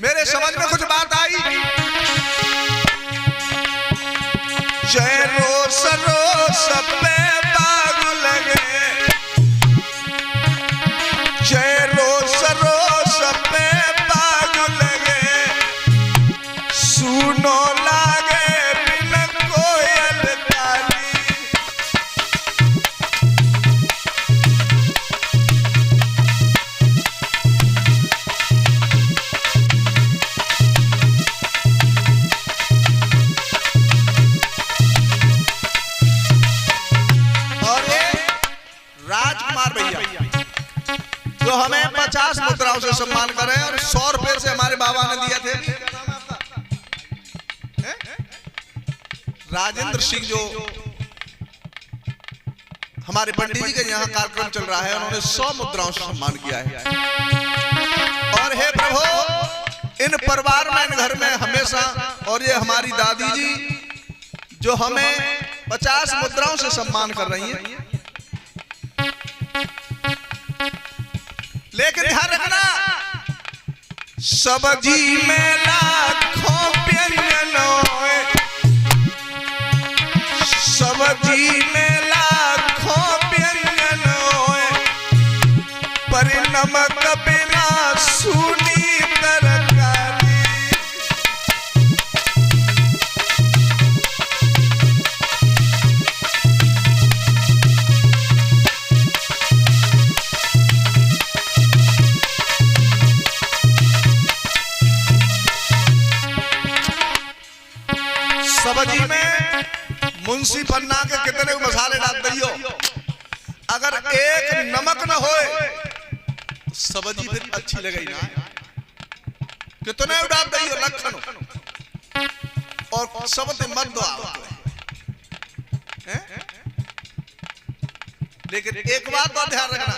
मेरे समझ में कुछ बात आई। जय रोस रोस पे बाग लगे, जय रोस रोस पे बाग लगे, सुनो लागे बिन कोयल ताली। राजकुमार भैया जो हमें 50 मुद्राओं से सम्मान करे और 100 रुपए से हमारे बाबा ने दिए थे। क्या नाम है आपका? राजेंद्र सिंह, जो हमारे पंडित जी के यहाँ कार्यक्रम चल रहा है, उन्होंने 100 मुद्राओं से सम्मान किया है। और हे प्रभु, इन परिवार में, इन घर में हमेशा, और ये हमारी दादी जी जो हमें 50 मुद्राओं से सम्मान कर रही हैं, लेकिन ध्यान रखना, सब्जी में लाखों व्यंजन होए, सब्जी में लाखों व्यंजन होए, पर नमक बिना सूनी तरकारी। सब्जी में मुंशी पन्ना के कितने मसाले डाल दियो, अगर एक नमक न होए तो सब्जी फिर अच्छी लगेगी ना। कितने डाल दियो लखन, और सब मत दो, लेकिन एक बात का ध्यान रखना,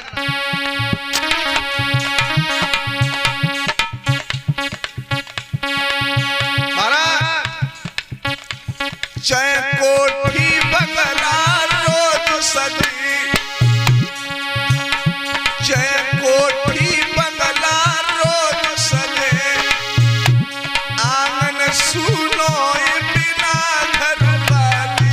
चाहे कोठी बंगला रोज सजी, चाहे कोठी बंगला रोज सजे, आंगन सुनो बिना घर वाली।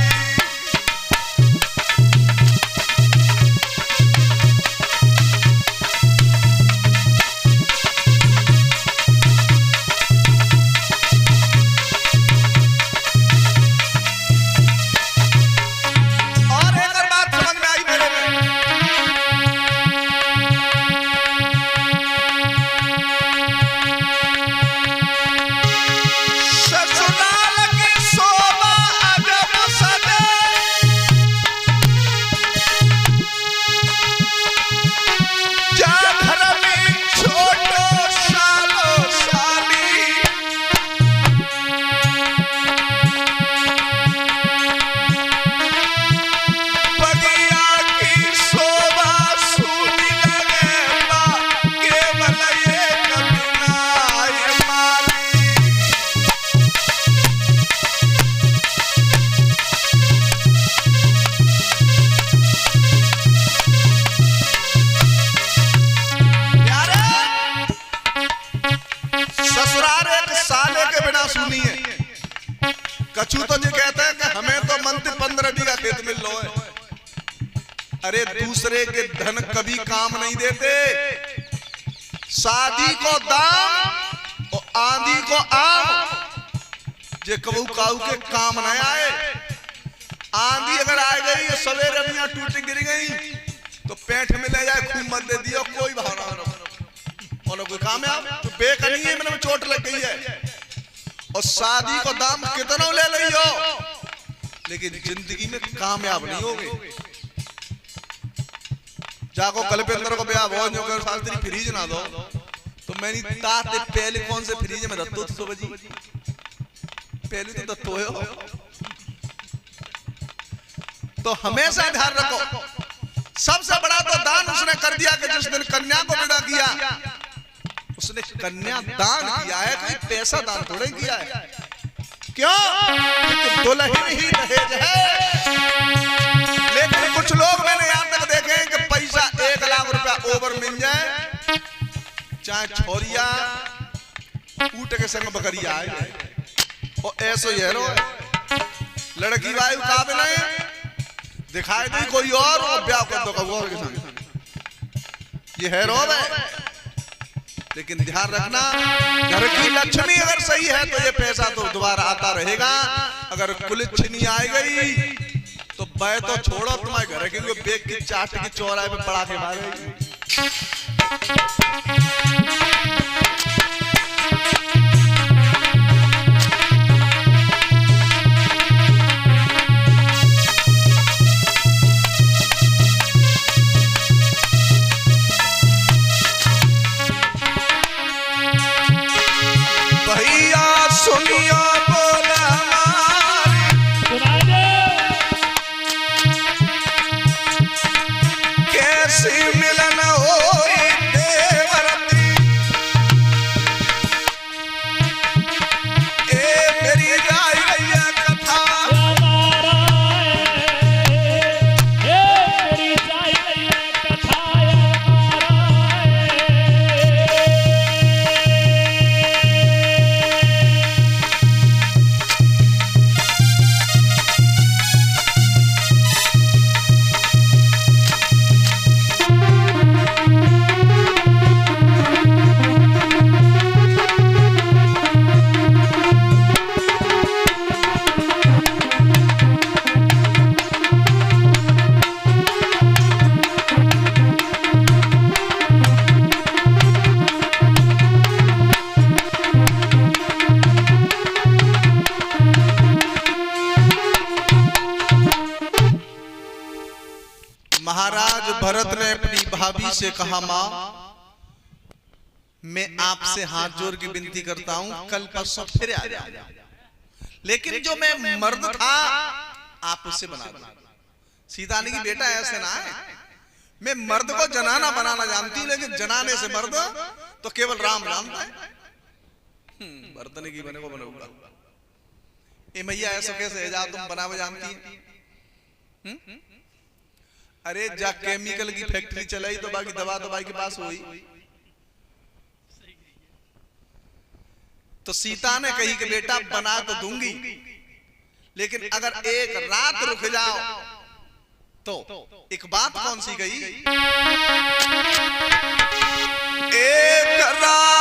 कछु तो ये कहते हैं कि हमें तो मंत्री 15 बीघा खेत मिल लो है। अरे दूसरे के धन कभी काम नहीं देते। शादी को दाम और आंधी को आम, जे कबू काऊ के काम न आए। आंधी अगर आ गई और सवेरे अमियां टूट गिर गई तो पेट में ले जाए, खूब मत दे दियो, कोई भावना न कोई काम है। तो बेकनी है, मैंने चोट लग गई है। और शादी को दाम कितना ले लियो, लेकिन जिंदगी में कामयाब नहीं होगे। जाको कल्पेंद्र को ब्याह बहुत जो कर शास्त्री फ्रीज ना दो तो मैंने ताते पहले कौन से फ्रीज में रखतो तो बजी पहले तो दत्तो हो। तो हमेशा ध्यान रखो, सबसे बड़ा तो दान उसने कर दिया कि जिस दिन कन्या को विदा किया उसने कन्या दान किया है, कोई पैसा दान थोड़े किया है। क्यों? क्योंकि दुल्हन ही दहेज है। लेकिन कुछ लोग मैंने यहां तक देखे हैं कि पैसा 1 लाख रुपया ओवर मिल जाए, चाहे छोरिया ऊट के संग बकरी आए और ऐसो ये रो लड़की वायु काबिल दिखाई दी कोई और ब्याह कर दो कबूतर के संग। ये है रो लेकिन ध्यान रखना घर की लक्ष्मी अगर सही है तो ये पैसा तो दोबारा आता रहेगा। अगर कुलच्छनी आ गई तो बै तो छोड़ो तुम्हारे घर के बेग की चाट की चौराहे पे पड़ा के मारेगी। महाराज भरत ने अपनी भाभी से कहा, मां मैं आपसे हाथ जोड़ के विनती करता हूं कल परसों फिर आ जाए, लेकिन जो मैं मर्द था आप उससे बना दो। सीता ने की बेटा ऐसे ना है, मैं मर्द को जनाना बनाना जानती हूं लेकिन जनाने से मर्द तो केवल राम जानता है। मर्द ने की बने को बनूंगा। ए मैया ऐसा कैसे है जा तुम बनावे जानती है? अरे जा केमिकल की फैक्ट्री चलाई तो बाकी दवा दवाई के पास हुई। तो सीता ने कही कि बेटा बना तो दूंगी लेकिन अगर एक रात रुक जाओ तो एक बात कौन सी गई, एक रात